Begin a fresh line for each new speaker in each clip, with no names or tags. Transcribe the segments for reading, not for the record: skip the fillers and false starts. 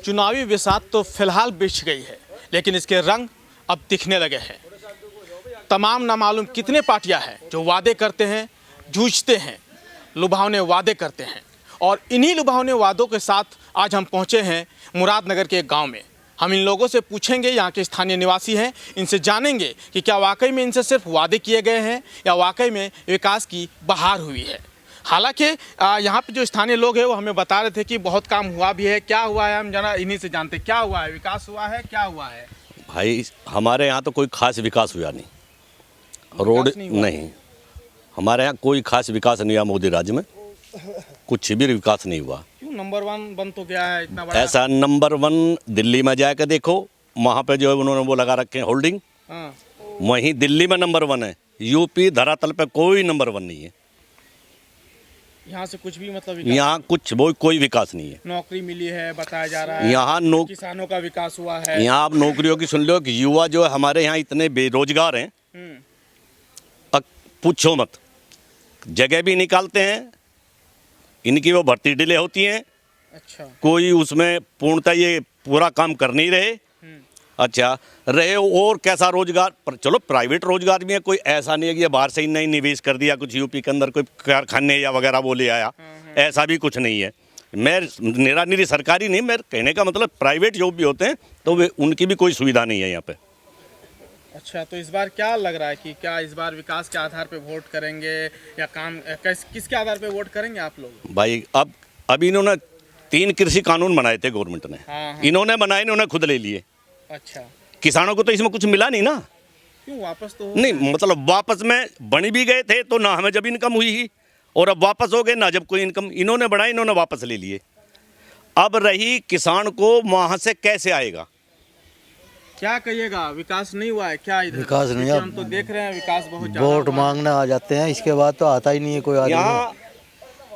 चुनावी बिसात तो फिलहाल बिछ गई है, लेकिन इसके रंग अब दिखने लगे हैं। तमाम नामालूम कितने पार्टियां हैं जो वादे करते हैं, जूझते हैं, लुभावने वादे करते हैं। और इन्हीं लुभावने वादों के साथ आज हम पहुंचे हैं मुरादनगर के एक गांव में। हम इन लोगों से पूछेंगे, यहाँ के स्थानीय निवासी हैं, इनसे जानेंगे कि क्या वाकई में इनसे सिर्फ वादे किए गए हैं या वाकई में विकास की बहार हुई है। हालांकि यहाँ पे जो स्थानीय लोग हैं वो हमें बता रहे थे कि बहुत काम हुआ भी है। क्या हुआ है हम जना इन्हीं से जानते हैं। क्या हुआ है, विकास हुआ है, क्या हुआ है?
भाई हमारे यहाँ तो कोई खास विकास हुआ नहीं, रोड नहीं, हमारे यहाँ कोई खास विकास नहीं हुआ। मोदी राज्य में कुछ भी विकास नहीं हुआ।
क्यों? नंबर 1 बन तो गया है इतना बड़ा।
ऐसा नंबर 1 दिल्ली में जाकर देखो, वहाँ पे जो है उन्होंने वो लगा रखे हैं होल्डिंग, वहीं दिल्ली में नंबर 1 है। यूपी धरातल पे कोई नंबर 1 नहीं है।
यहाँ से कुछ भी मतलब
यहाँ कुछ वो कोई विकास नहीं है।
नौकरी मिली है बताया जा रहा है,
यहाँ
किसानों का विकास हुआ है।
यहाँ आप नौकरियों की सुन लो कि युवा जो है हमारे यहाँ इतने बेरोजगार हैं, पूछो मत। जगह भी निकालते हैं, इनकी वो भर्ती डिले होती हैं।
अच्छा, कोई
उसमें पूर्णतः ये पूरा काम कर नहीं रहे। अच्छा रहे और कैसा रोजगार पर, चलो प्राइवेट रोजगार भी है, कोई ऐसा नहीं है कि ये बाहर से ही नहीं निवेश कर दिया कुछ यूपी के अंदर कोई कारखाने या वगैरह वो ले आया, ऐसा भी कुछ नहीं है। मैं निरानिरी सरकारी नहीं, मैं कहने का मतलब प्राइवेट जॉब भी होते हैं तो वे उनकी भी कोई सुविधा नहीं है यहाँ पे।
अच्छा, तो इस बार क्या लग रहा है कि क्या इस बार विकास के आधार पे वोट करेंगे या काम किसके आधार पे वोट करेंगे आप लोग?
भाई अब इन्होंने 3 कृषि कानून बनाए थे गवर्नमेंट ने। इन्होंने बनाए, इन्होंने खुद ले लिए।
अच्छा,
किसानों को तो इसमें कुछ मिला नहीं ना।
क्यों? वापस तो
नहीं, मतलब वापस में बनी भी गए थे तो ना हमें जब इनकम हुई ही, और अब वापस हो गए ना जब कोई इनकम। इन्होंने बढ़ाई, इन्होंने वापस ले लिए। अब रही किसान को वहां से कैसे आएगा?
क्या कहिएगा, विकास नहीं हुआ है क्या इधर?
विकास नहीं,
हम तो देख रहे हैं विकास बहुत ज्यादा।
वोट मांगने आ जाते हैं, इसके बाद तो आता ही नहीं है कोई आदमी।
यहाँ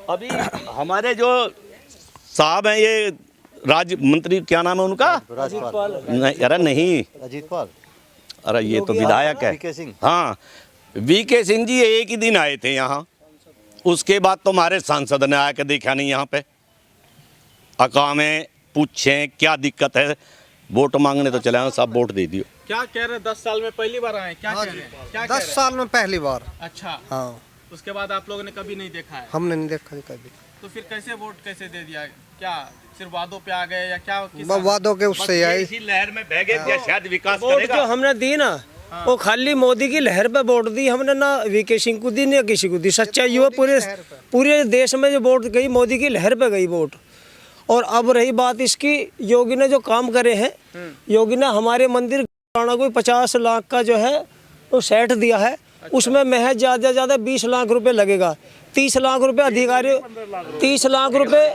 अभी हमारे जो साहब हैं, ये राज्य मंत्री, क्या नाम है उनका? नहीं, अरे नहीं,
अजीत पाल।
अरे ये तो विधायक है।
वीके सिंह।
हाँ, वीके सिंह जी एक ही दिन आए थे यहाँ। उसके बाद तो हमारे सांसद ने आके देखा नहीं यहाँ पे। अका में पूछें क्या दिक्कत है, वोट मांगने तो चले आए, सब वोट दे दियो।
क्या कह रहे हैं? 10 साल में पहली बार आए, क्या कह रहे हैं? क्या
10 साल में पहली बार।
अच्छा,
हाँ,
उसके बाद आप लोगों ने कभी नहीं देखा है?
हमने नहीं देखा कभी।
तो फिर कैसे वोट कैसे दे दिया? क्या सिर्फ वादों पे आ गए या क्या?
वादों के उससे आई।
इसी लहर में बह गए थे, शायद विकास
वोट
करेगा।
जो हमने दी ना, वो खाली मोदी की लहर पे वोट दी हमने, ना वीके सिंह को दी ना किसी को दी। सच्चाई हुआ पूरे देश में जो वोट गई मोदी की लहर पे गई वोट। और अब रही बात इसकी, योगी ने जो काम करे हैं, योगी ने हमारे मंदिर को 50 लाख का जो है वो सेट दिया है। उसमें महज ज़्यादा से ज़्यादा 20 लाख रुपए लगेगा। 30 लाख रुपए अधिकारियों 30 लाख रुपए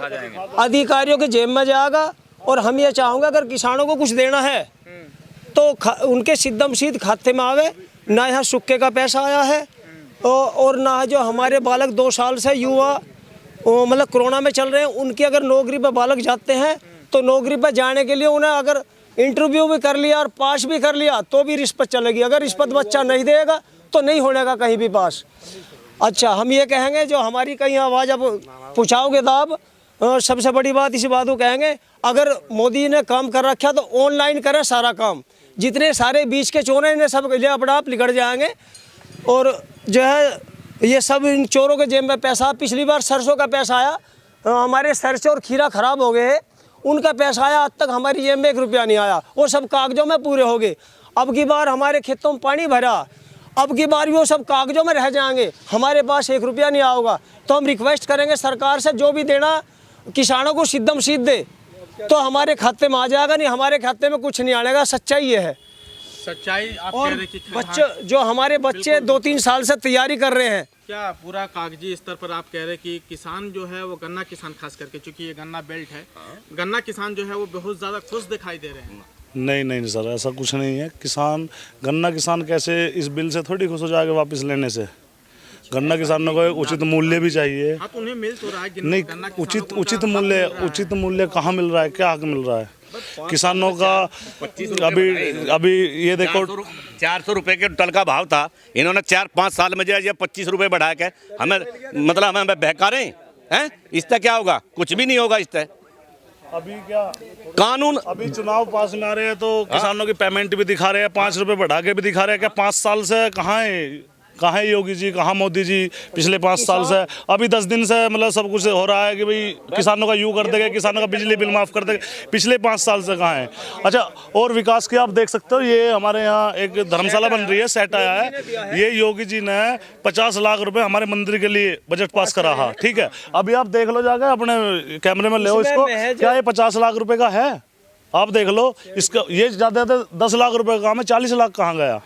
अधिकारियों के जेब में जाएगा। और हम ये चाहूँगा अगर किसानों को कुछ देना है तो उनके सिद्धम सीध खाते में आवे। ना यहाँ सुक्के का पैसा आया है और ना जो हमारे बालक 2 साल से युवा मतलब कोरोना में चल रहे हैं, उनकी अगर नौकरी पर बालक जाते हैं तो नौकरी पर जाने के लिए उन्हें अगर इंटरव्यू भी कर लिया और पास भी कर लिया तो भी रिश्वत चलेगी। अगर रिश्वत बच्चा नहीं देगा तो नहीं होने का कहीं भी पास। अच्छा, हम ये कहेंगे जो हमारी कहीं आवाज़ अब पूछाओगे तो आप सबसे बड़ी बात इसी बात को कहेंगे, अगर मोदी ने काम कर रखा तो ऑनलाइन करे सारा काम। जितने सारे बीच के चोर हैं इन्हें सब अपना आप निकट जाएंगे। और जो है ये सब इन चोरों के जेब में पैसा, पिछली बार सरसों का पैसा आया, हमारे सरसों और खीरा खराब हो गए, उनका पैसा आया, आज तक हमारी जेब में 1 रुपया नहीं आया। वो सब कागजों में पूरे हो गए। अब की बार हमारे खेतों में पानी भरा, अब की बार भी वो सब कागजों में रह जाएंगे, हमारे पास 1 रुपया नहीं आएगा। तो हम रिक्वेस्ट करेंगे सरकार से, जो भी देना किसानों को सिद्धम सीध दे तो हमारे खाते में आ जाएगा, नहीं हमारे खाते में कुछ नहीं आएगा। सच्चाई ये है।
सच्चाई आप
और
कह रहे कि
बच्चे जो हमारे बच्चे 2-3 साल से तैयारी कर रहे हैं,
क्या पूरा कागजी स्तर पर आप कह रहे हैं कि किसान जो है वो गन्ना किसान खास करके, चूंकि ये गन्ना बेल्ट है, गन्ना किसान जो है वो बहुत ज़्यादा खुश दिखाई दे रहे हैं?
नहीं सर, ऐसा कुछ नहीं है। गन्ना किसान कैसे इस बिल से थोड़ी खुश हो जाएगा वापस लेने से। गन्ना किसानों को उचित मूल्य भी चाहिए।
हाँ, तो उन्हें मिल तो रहा है
नहीं, उचित मूल्य कहाँ मिल रहा है, क्या हक मिल रहा है किसानों का? अभी ये देखो
400 रुपए के टल का भाव था, इन्होंने 4-5 साल में जो है 25 रुपए बढ़ा के हमें मतलब हमें बहका रहे हैं। इससे क्या होगा? कुछ भी नहीं होगा इससे।
अभी क्या
कानून
अभी चुनाव पास में आ रहे हैं तो किसानों की पेमेंट भी दिखा रहे हैं, 5 रुपए बढ़ा के भी दिखा रहे हैं। क्या 5 साल से कहाँ है योगी जी, कहाँ मोदी जी पिछले 5 साल से? अभी 10 दिन से मतलब सब कुछ हो रहा है कि भाई किसानों का यूँ कर देंगे, किसानों का बिजली बिल माफ़ कर देंगे। पिछले 5 साल से कहाँ है? अच्छा, और विकास की आप देख सकते हो, ये हमारे यहाँ एक धर्मशाला बन रही है, सेट आया है। ये योगी जी ने 50 लाख रुपए हमारे मंदिर के लिए बजट पास करा है, ठीक है। अभी आप देख लो जाके, अपने कैमरे में ले इसको, क्या ये 50 लाख रुपए का है? आप देख लो इसका, ये ज़्यादा 10 लाख रुपए का काम है, 40 लाख कहाँ गया?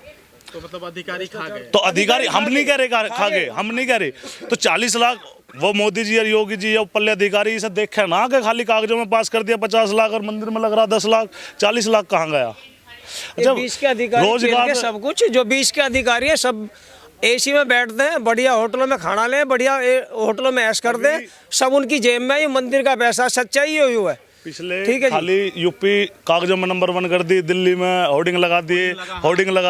तो मतलब अधिकारी खा गए।
तो अधिकारी हम नहीं कह रहे खा गए, हम नहीं कह रहे। तो 40 लाख वो मोदी जी और योगी जी या पल्ले अधिकारी इसे देखे ना कि खाली कागजों में पास कर दिया 50 लाख और मंदिर में लग रहा 10 लाख, 40 लाख कहाँ गया?
अच्छा, 20 के अधिकारी
रोजगार
के सब कुछ, जो 20 के अधिकारी है सब एसी में बैठते हैं, बढ़िया होटलों में खाना लें, बढ़िया होटलों में ऐश कर दें, सब उनकी जेब में। ये मंदिर का पैसा सच्चाई हुई है
पिछले खाली यूपी कागजों में नंबर 1 कर दी, दिल्ली में होर्डिंग लगा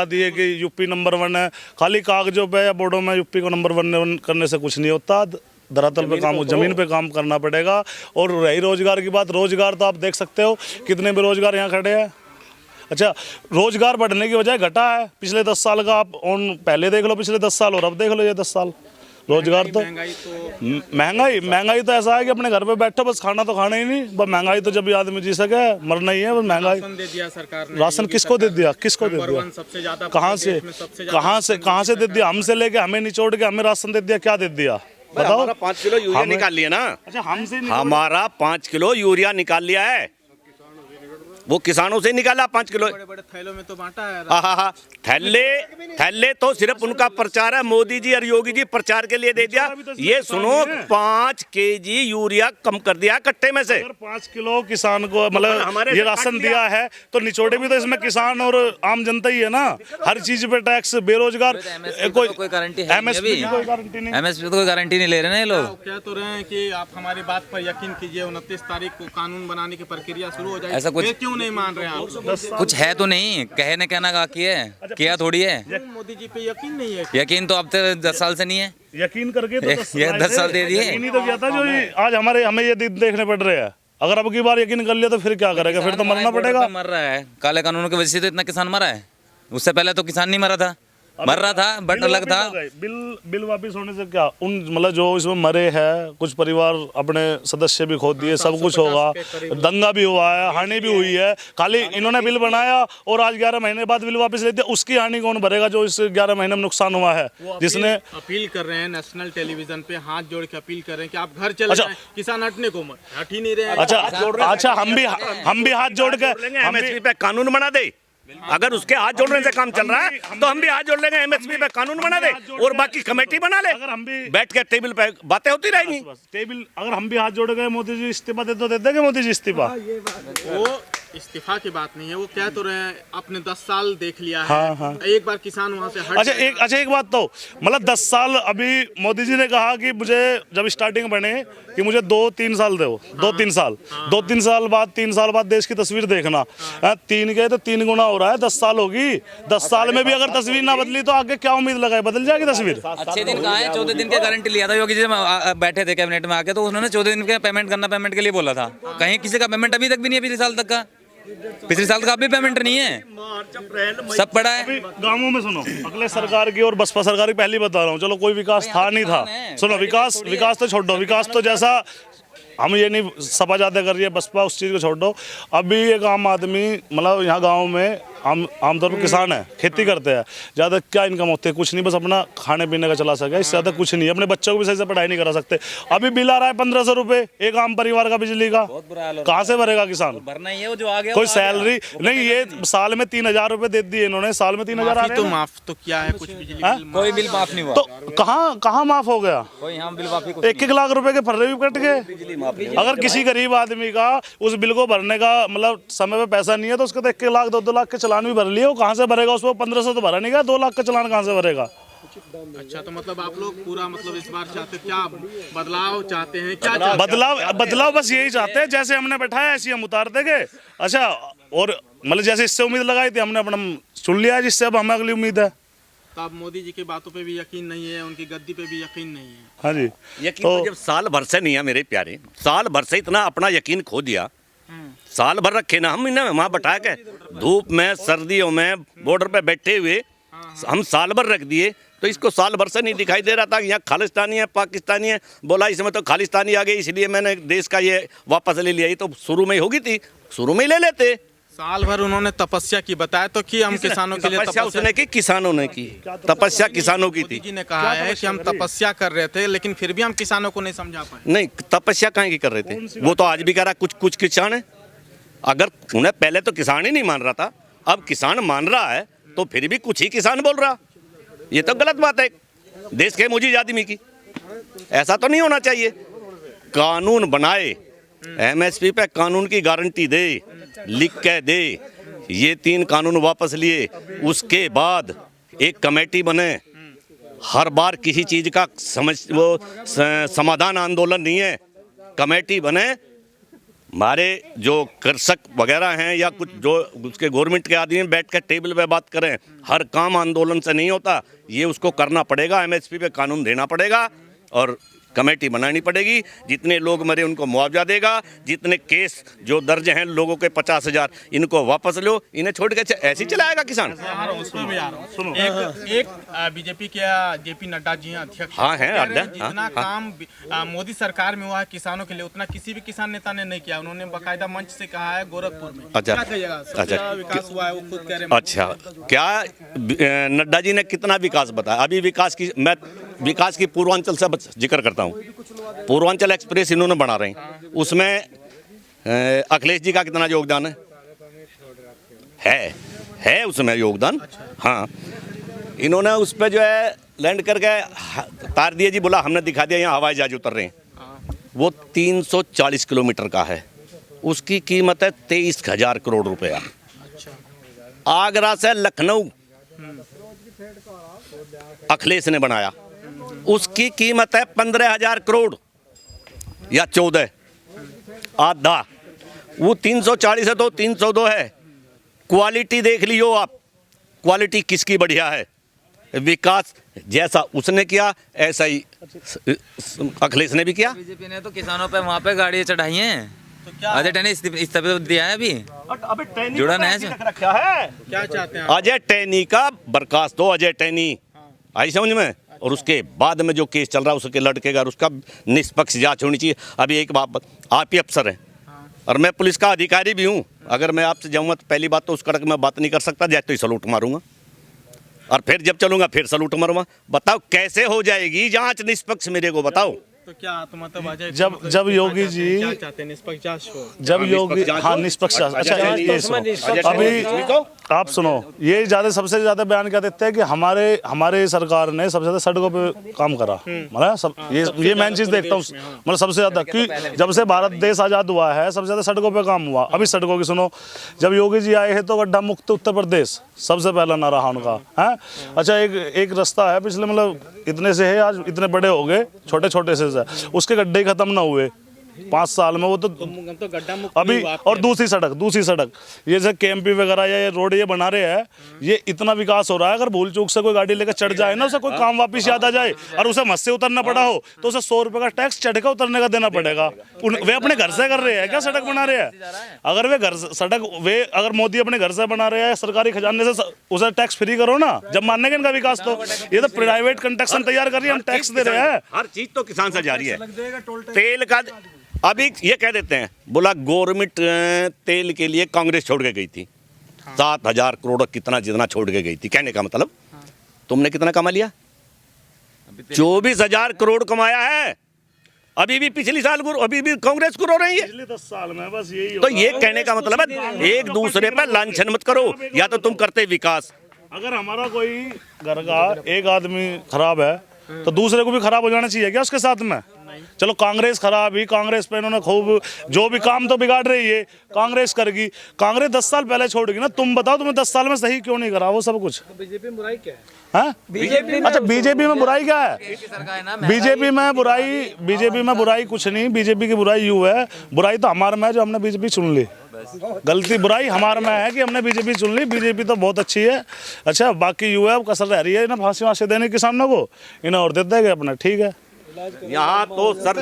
दिए कि यूपी नंबर 1 है। खाली कागजों पे या बोर्डों में यूपी को नंबर 1 करने से कुछ नहीं होता। धरातल पे काम, जमीन पे काम करना पड़ेगा। और रही रोजगार की बात, रोजगार तो आप देख सकते हो कितने बेरोजगार यहाँ खड़े हैं। अच्छा, रोजगार बढ़ने की वजह घटा है पिछले 10 साल का। आप पहले देख लो पिछले 10 साल और अब देख लो ये 10 साल। रोजगार तो महंगाई तो ऐसा है कि अपने घर पे बैठो, बस खाना तो खाना ही नहीं, बस महंगाई तो जब भी आदमी जी सके, मरना ही है बस महंगाई।
राशन दे दिया सरकार ने।
राशन किसको दे दिया? किसको दे दिया?
सबसे ज्यादा
कहाँ से दे दिया? हमसे लेके हमें निचोड़ के हमें राशन दे दिया। क्या दे दिया बताओ?
हमारा 5 किलो यूरिया निकाल लिया ना।
अच्छा, हमसे
हमारा 5 किलो यूरिया निकाल लिया है, वो किसानों से निकाला 5 किलो।
बड़े बड़े थैलों में तो बांटा है।
हाँ, थैले तो सिर्फ उनका प्रचार है, मोदी जी और योगी जी प्रचार के लिए दे दिया। ये सुनो, 5 केजी यूरिया कम कर दिया कट्टे में से।
अगर 5 किलो किसान को मतलब ये राशन दिया है तो निचोड़े भी तो इसमें किसान और आम जनता ही है ना। हर चीज पे टैक्स, बेरोजगार,
कोई गारंटी है?
एमएसपी की कोई गारंटी नहीं।
एमएसपी तो कोई गारंटी नहीं ले रहे ना ये लोग।
कह तो रहे हैं कि आप हमारी बात पर यकीन कीजिए, 29 तारीख को कानून बनाने की प्रक्रिया शुरू हो जाएगी।
ऐसा कुछ
फिर क्यों नहीं मान रहे हैं आप?
कुछ है तो नहीं, कहने कहना बाकी है, किया थोड़ी है।
मोदी जी पे यकीन नहीं है।
यकीन तो अब तक 10 साल से नहीं है।
यकीन करके तो
10 साल दे दिए।
यकीन ही तो किया था जो आज हमें ये दिन देखने पड़ रहे हैं। अगर अब की बार यकीन कर लिया तो फिर क्या करेगा? फिर तो मरना पड़ेगा।
मर रहा है काले कानूनों की वजह से, तो इतना किसान मरा है। उससे पहले तो किसान नहीं मरा था, मर रहा था बट अलग था।
बिल वापिस होने से क्या उन मतलब जो इसमें मरे हैं, कुछ परिवार अपने सदस्य भी खो दिए, सब कुछ होगा, दंगा भी हुआ है, हानि भी हुई है। खाली इन्होंने बिल बनाया और आज 11 महीने बाद बिल वापस ले दिया, उसकी हानि कौन भरेगा जो इस 11 महीने में नुकसान हुआ है? जिसने
अपील कर रहे हैं नेशनल टेलीविजन पे, हाथ जोड़ के अपील कर रहे हैं कि आप घर चले जाएं, किसान हटने को मत, हट ही नहीं रहे हैं।
अच्छा, हम भी हाथ जोड़ के
एमएसपी पे कानून बना दे। अगर उसके हाथ जोड़ने से काम चल रहा है तो हम भी हाथ जोड़ लेंगे, एमएसपी पे कानून बना दे और बाकी कमेटी बना ले।
अगर हम भी
बैठ के टेबल पे बातें होती रहेंगी।
टेबल अगर हम भी हाथ जोड़ गए, मोदी जी इस्तीफा दे देंगे मोदी जी इस्तीफा।
वो इस्तीफा की बात नहीं है, वो कह तो रहे हैं आपने 10 साल देख लिया है। एक बार किसान वहाँ से हट
अच्छा, एक बात तो मतलब 10 साल अभी मोदी जी ने कहा कि मुझे जब स्टार्टिंग बने कि मुझे 2-3 साल दो, 2-3 साल, 2-3 साल बाद, 3 साल बाद देश की तस्वीर देखना। 3 के तो 3 गुना हो रहा है, 10 साल होगी। 10 साल में भी अगर तस्वीर ना बदली तो आगे क्या उम्मीद लगाए? बदल जाएगी तस्वीर।
अच्छे दिन कहाँ है? 14 दिन की गारंटी लिया था योगी जी बैठे थे कैबिनेट में आके, तो उन्होंने 14 दिन का पेमेंट के लिए बोला था। कहीं किसी का पेमेंट अभी तक भी नहीं है, पिछले साल तक का। पिछले साल का भी पेमेंट नहीं है, सब पड़ा है।
गांवों में सुनो, अगले सरकार की और बसपा सरकार की पहली बता रहा हूँ, चलो कोई विकास था नहीं था। सुनो, विकास तो छोड़ दो, विकास तो जैसा हम ये नहीं सपा ज्यादा कर रही है बसपा, उस चीज़ को छोड़ दो। अभी एक आम आदमी मतलब यहाँ गाँव में आमतौर पर किसान है, खेती करते हैं, ज़्यादा क्या इनकम होती है? कुछ नहीं, बस अपना खाने पीने का चला सके, इससे ज़्यादा कुछ नहीं। अपने बच्चों को भी सही से पढ़ाई नहीं करा सकते। अभी बिल आ रहा है 1500 रुपये एक आम परिवार का बिजली का। कहाँ से भरेगा किसान?
भरना ही है वो जो आ गया।
कोई सैलरी नहीं, ये साल में 3000 रुपये दे दिए इन्होंने, साल में 3000
तो माफ तो किया है कुछ बिजली बिल?
कोई बिल माफ नहीं हुआ।
तो कहाँ माफ हो गया?
कोई यहाँ बिल माफी
1-1 लाख रुपए के फर्रे भी कट गए। अगर किसी गरीब आदमी का उस बिल को भरने का मतलब समय पे पैसा नहीं है तो उसके तो 1 लाख 2 लाख के चालान भी भर लिए, वो कहाँ से भरेगा? उसको 1500 तो भरा नहीं गया, 2 लाख का चालान कहाँ से भरेगा?
अच्छा, तो मतलब आप लोग पूरा मतलब इस बार चाहते क्या बदलाव चाहते हैं? क्या
बदलाव बस यही चाहते हैं, जैसे हमने बैठाया ऐसे हम उतार देंगे। अच्छा, और मतलब जैसे इससे उम्मीद लगाई थी हमने अपना सुन लिया, जिससे अब हमें अगली उम्मीद है।
तो आप मोदी जी की बातों पे भी यकीन नहीं है, उनकी गद्दी पे भी यकीन नहीं है?
हाँ जी,
यकीन तो जब साल भर से नहीं है मेरे प्यारे, साल भर से इतना अपना यकीन खो दिया साल भर रखे ना हम इन्हें वहाँ बैठा के, धूप में सर्दियों में बॉर्डर पे बैठे हुए हम साल भर रख दिए, तो इसको साल भर से नहीं दिखाई दे रहा था कि यहाँ खालिस्तानी है पाकिस्तानी है। बोला इसमें तो खालिस्तानी आ गई इसलिए मैंने देश का ये वापस ले लिया। ये तो शुरू में ही होगी थी, शुरू में ही ले लेते।
साल भर उन्होंने तपस्या की, बताया तो कि हम किसानों के लिए
तपस्या उसने की, किसानों ने की तपस्या, किसानों की थी।
मोदी जी ने कहा है कि हम तपस्या कर रहे थे, लेकिन फिर भी हम किसानों को नहीं समझा पाए।
नहीं, तपस्या कहाँ की कर रहे थे? वो तो आज भी कह रहा कुछ कुछ किसान है। अगर उन्हें पहले तो किसान ही नहीं मान रहा था, अब किसान मान रहा है तो फिर भी कुछ ही किसान बोल रहा। ये तो गलत बात है देश के मुझीज आदमी की। ऐसा तो नहीं होना चाहिए। कानून बनाए, एमएसपी पे कानून की गारंटी दे, लिख के दे। ये 3 कानून वापस लिए, उसके बाद एक कमेटी बने। हर बार किसी चीज़ का समाधान आंदोलन नहीं है, कमेटी बने। हमारे जो कृषक वगैरह हैं या कुछ जो उसके गवर्नमेंट के आदमी बैठ कर टेबल पे बात करें। हर काम आंदोलन से नहीं होता, ये उसको करना पड़ेगा, एमएसपी पे कानून देना पड़ेगा और कमेटी बनानी पड़ेगी। जितने लोग मरे उनको मुआवजा देगा, जितने केस जो दर्ज हैं लोगों के 50,000 इनको वापस लो, इन्हें छोड़ के ऐसे ही चलाएगा किसान।
एक बीजेपी के जेपी नड्डा जी हैं अध्यक्ष,
हाँ हैं अड्डा,
जितना काम मोदी सरकार में हुआ है किसानों के लिए, उतना किसी भी किसान नेता ने नहीं किया। उन्होंने बाकायदा मंच से कहा है गोरखपुर में।
अच्छा,
क्या कहिएगा? सबसे
अच्छा,
ज्यादा विकास हुआ है वो खुद कह रहे हैं।
अच्छा, क्या नड्डा जी ने कितना विकास बताया? अभी मैं विकास की पूर्वांचल से जिक्र करता हूँ। पूर्वांचल एक्सप्रेस इन्होंने बना रहे हैं, उसमें अखिलेश जी का कितना योगदान है उसमें योगदान। हाँ, इन्होंने उस पर जो है लैंड करके तार दिए जी, बोला हमने दिखा दिया यहाँ हवाई जहाज उतर रहे हैं। वो 340 किलोमीटर का है, उसकी कीमत है 23,000 करोड़ रुपया। आगरा से लखनऊ अखिलेश ने बनाया, उसकी कीमत है 15,000 करोड़ या 14, आधा। वो 340 है तो 302 है। क्वालिटी देख लियो आप, क्वालिटी किसकी बढ़िया है। विकास जैसा उसने किया ऐसा ही अखिलेश ने भी किया।
बीजेपी ने तो किसानों पे वहाँ पे गाड़ी चढ़ाई हैं। अजय टैनी इस्तीफा दिया है, अभी जुड़ा नहीं है।
रखा है,
क्या चाहते हैं?
अजय टैनी का बर्खास्त हो, अजय टैनी आई समझ में। और उसके बाद में जो केस चल रहा है उसके लड़के का, उसका निष्पक्ष जांच होनी चाहिए। अभी एक बात, आप ही अफसर हैं और मैं पुलिस का अधिकारी भी हूं। अगर मैं आपसे जाऊंगा तो पहली बात तो उस कड़क में बात नहीं कर सकता, जाए तो ही सलूट मारूंगा और फिर जब चलूंगा फिर सलूट मारूंगा। बताओ कैसे हो जाएगी जांच निष्पक्ष, मेरे को बताओ।
तो क्या तो मतलब अजय
जब योगी जी
क्या चाहते हैं? निष्पक्ष जांच हो।
जब योगी, हाँ निष्पक्ष। अच्छा ये सुनो, अभी आप सुनो, ये ज्यादा सबसे ज्यादा बयान क्या देते हैं कि हमारे सरकार ने सबसे ज्यादा सड़कों पे काम करा। मतलब ये मेन चीज देखता हूँ, मतलब सबसे ज्यादा कि जब से भारत देश आजाद हुआ है सबसे ज्यादा सड़कों पे काम हुआ। अभी सड़कों की सुनो, जब योगी जी आए हैं तो गड्ढा मुक्त उत्तर प्रदेश सबसे पहला नारा रहा उनका है। अच्छा, एक रास्ता है पिछले मतलब इतने से है, आज इतने बड़े हो गए, छोटे छोटे से उसके गड्ढे खत्म ना हुए 5 साल में। वो तो
गड्ढा मुक्त
अभी। और दूसरी सड़क ये जैसे केएमपी वगैरह या ये रोड ये बना रहे हैं, ये इतना विकास हो रहा है। अगर भूल चूक से कोई गाड़ी लेकर चढ़ जाए ना, उसे कोई काम वापस याद आ जाए और उसे मत से उतरना पड़ा हो तो उसे 100 रुपए का टैक्स चढ़ के उतरने का देना पड़ेगा। वे अपने घर से कर रहे हैं क्या सड़क बना रहे हैं? अगर अगर मोदी अपने घर से बना रहे हैं सरकारी खजाने से, उसे टैक्स फ्री करो ना, जब मानने का इनका विकास। तो ये तो प्राइवेट कंस्ट्रक्शन तैयार कर रही है, हम टैक्स दे रहे हैं।
हर चीज तो किसान से जा रही है। तेल का अभी ये कह देते हैं, बोला गवर्नमेंट तेल के लिए कांग्रेस छोड़ के गई थी। 7,000 करोड़ कितना जितना छोड़ के गई थी। कहने का मतलब तुमने कितना कमा लिया? 24,000 करोड़ कमाया है। अभी भी पिछली साल अभी भी कांग्रेस को रो रही है।
10 साल में बस यही।
तो ये कहने का मतलब है एक दूसरे पर लांछन मत करो, या तो तुम करते विकास।
अगर हमारा कोई घर का एक आदमी खराब है तो दूसरे को भी खराब हो जाना चाहिए क्या उसके साथ में? चलो कांग्रेस खराब ही, कांग्रेस पे इन्होंने खूब जो भी काम तो बिगाड़ रही है कांग्रेस करेगी। कांग्रेस 10 साल पहले छोड़ेगी ना। तुम बताओ तुम्हें 10 साल में सही क्यों नहीं करा वो सब कुछ?
बीजेपी में बुराई क्या है?
अच्छा, बीजेपी में बुराई क्या है? बीजेपी में बुराई कुछ नहीं। बीजेपी की बुराई यूं है, बुराई तो हमारे में है जो हमने बीजेपी चुन ली। गलती बुराई हमारे में है कि हमने बीजेपी चुन ली। बीजेपी तो बहुत अच्छी है। अच्छा, बाकी यूं है कसर रह रही है इन्हें फांसी वांसी देने किसानों को, इन्हें और देते हैं अपना। ठीक है,
यहाँ तो सर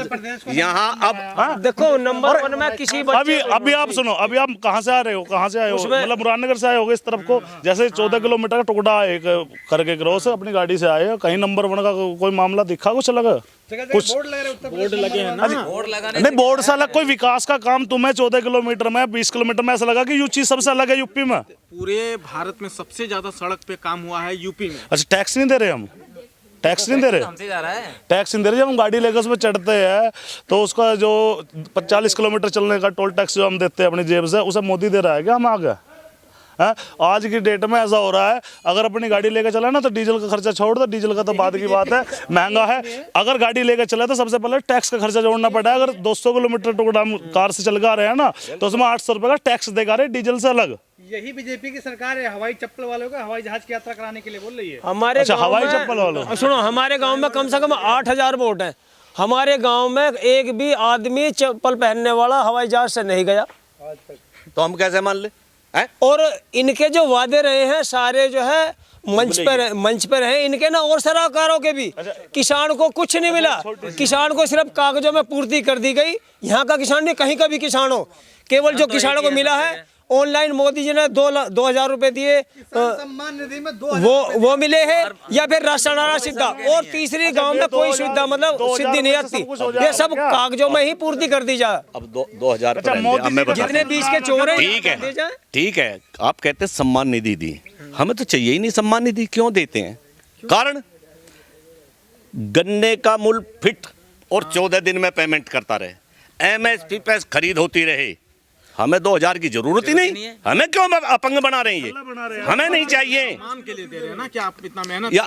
यहाँ अब
देखो नंबर 1 में किसी बच्चे
अभी आप सुनो, अभी आप कहाँ से आ रहे हो, कहाँ से आए हो? मतलब मुरादनगर से आए होगे इस तरफ को, जैसे 14 किलोमीटर का टुकड़ा एक करके क्रॉस अपनी गाड़ी से आए हो, कहीं नंबर 1 का कोई मामला दिखा कुछ लगा? कुछ
बोर्ड लगे हैं ना।
बोर्ड लगाने
नहीं, बोर्ड से अलग कोई विकास का काम तुम्हें 14 किलोमीटर में 20 किलोमीटर में ऐसा लगा कि ये चीज सबसे अलग है यूपी में।
पूरे भारत में सबसे ज्यादा सड़क पे काम हुआ है यूपी में।
अच्छा, टैक्स नहीं दे रहे हम, टैक्स नहीं दे रहे,
हमसे जा रहा है।
टैक्स नहीं दे रहे। जब हम गाड़ी लेकर उसमें चढ़ते हैं तो उसका जो 40 किलोमीटर चलने का टोल टैक्स जो हम देते हैं अपनी जेब से, उसे मोदी दे रहा है क्या? हम आ गए हैं? आज की डेट में ऐसा हो रहा है, अगर अपनी गाड़ी लेकर चला ना तो डीजल का खर्चा छोड़ दो, डीजल का तो बाद की बात है, महंगा है। अगर गाड़ी लेकर चला तो सबसे पहले टैक्स का खर्चा जोड़ना पड़ा है। अगर 200 किलोमीटर टुकड़ा हम कार से चल कर आ रहे हैं ना, तो उसमें 800 रुपये का टैक्स देगा रहे डीजल से अलग।
यही बीजेपी की सरकार है हवाई चप्पल वालों का हवाई जहाज की यात्रा कराने के लिए बोल रही है।
हमारे
अच्छा,
गाँव
हवाई
में-
चप्पल वालों।
सुनो, हमारे गांव में कम से कम 8000 वोट हैं। हमारे गांव में एक भी आदमी चप्पल पहनने वाला हवाई जहाज से नहीं गया।
तो हम कैसे मान ले हैं?
और इनके जो वादे रहे हैं सारे जो है मंच पर हैं इनके ना, और सलाहकारों के भी। किसान को कुछ नहीं मिला, किसान को सिर्फ कागजों में पूर्ति कर दी गई। यहाँ का किसान नहीं, कहीं का भी किसान हो, केवल जो किसानों को मिला है ऑनलाइन मोदी जी ने 2,000 रुपए दिए,
सम्मान निधि में
वो मिले हैं, या फिर राशन आना सीधा। और तीसरी गांव में कोई सुविधा मतलब सिद्धि नहीं आती, ये सब कागजों में ही पूर्ति कर दी जाए।
अब 2000
अच्छा, मोदी जी
जितने 20 के चोर हैं
ठीक
कर दी जाए।
है, ठीक है। आप कहते हैं सम्मान निधि दी, हमें तो चाहिए ही नहीं सम्मान निधि। क्यों देते हैं? कारण गन्ने का मूल्य फिट और 14 दिन में पेमेंट करता रहे, MSP पे खरीद होती रहे। हमें 2000 की जरूरत ही नहीं। हमें क्यों अपंग बना रहे हैं ये? हमें नहीं चाहिए।
सम्मान के लिए दे रहे हैं ना कि आप इतना मेहनत
या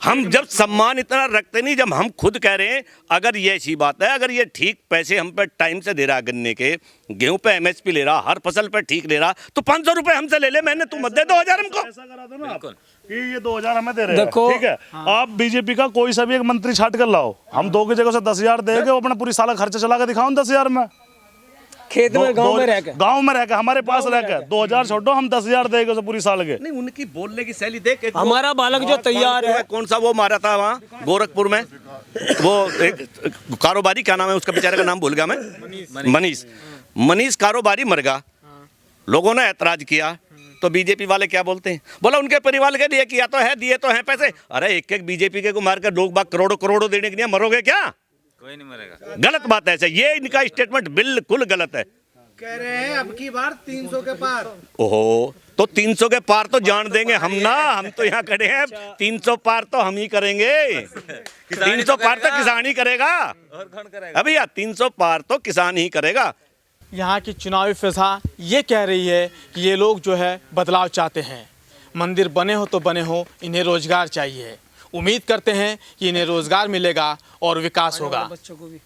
हम जब सम्मान इतना रखते नहीं, जब हम खुद कह रहे हैं अगर ये ऐसी बात है, अगर ये ठीक पैसे हम पे टाइम से दे रहा, गन्ने के गेहूं पे MSP ले रहा, हर फसल पे ठीक ले रहा, तो 500 रुपए हमसे ले ले महीने, तू मत दे 2000 हमको।
ऐसा करा दो ना आप कि ये 2000 हमें दे रहे हैं,
देखो,
ठीक है। आप बीजेपी का कोई सा भी एक मंत्री छाट कर लाओ, हम 2 की जगह से 10,000 देंगे, वो अपना पूरी साल का खर्चा चला के दिखाओ 10,000 में।
खेत में गांव में रह के
हमारे पास रह के 2000 छोड़ो, हम 10,000 देंगे उसे पूरी साल के।
नहीं, उनकी बोलने की शैली देख।
हमारा बालक जो तैयार है,
कौन सा वो मारा था वहाँ गोरखपुर में, वो एक कारोबारी, क्या नाम है उसका, बेचारे का नाम भूल गया मैं, मनीष कारोबारी मर गया। लोगों ने ऐतराज किया तो बीजेपी वाले क्या बोलते हैं, बोला उनके परिवार के लिए किया तो है, दिए तो हैं पैसे। अरे एक बीजेपी के को मारकर लोग बाग करोड़ों करोड़ों देने के लिए मरोगे क्या?
कोई नहीं मरेगा।
गलत बात है ऐसे, ये इनका स्टेटमेंट बिल्कुल गलत है।
कह रहे हैं अब की बार 300 के पार।
ओहो, तो 300 के पार तो जान देंगे हम ना, हम तो यहाँ खड़े हैं। 300 पार तो हम ही करेंगे। 300 पार तो किसान ही करेगा।
और कौन करेगा?
अभी यार 300 पार तो किसान ही करेगा।
यहाँ की चुनावी फिजा ये कह रही है कि ये लोग जो है बदलाव चाहते हैं। मंदिर बने हो तो बने हो, इन्हें रोजगार चाहिए। उम्मीद करते हैं कि इन्हें रोजगार मिलेगा और विकास होगा।
बच्चों को भी